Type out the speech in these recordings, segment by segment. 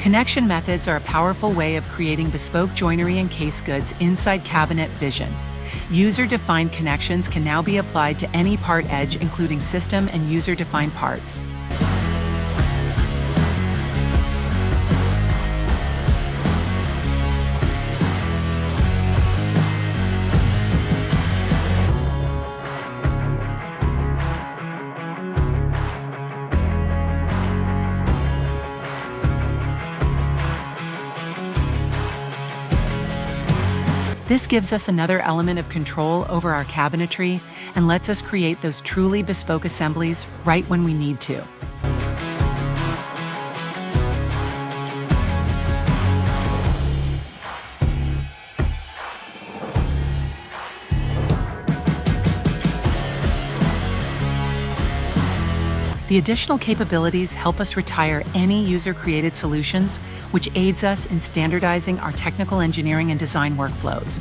Connection methods are a powerful way of creating bespoke joinery and case goods inside cabinet vision. User-defined connections can now be applied to any part edge, including system and user-defined parts. This gives us another element of control over our cabinetry and lets us create those truly bespoke assemblies right when we need to. The additional capabilities help us retire any user-created solutions, which aids us in standardizing our technical engineering and design workflows.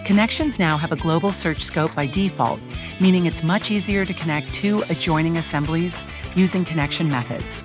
Connections now have a global search scope by default, meaning it's much easier to connect two adjoining assemblies using connection methods.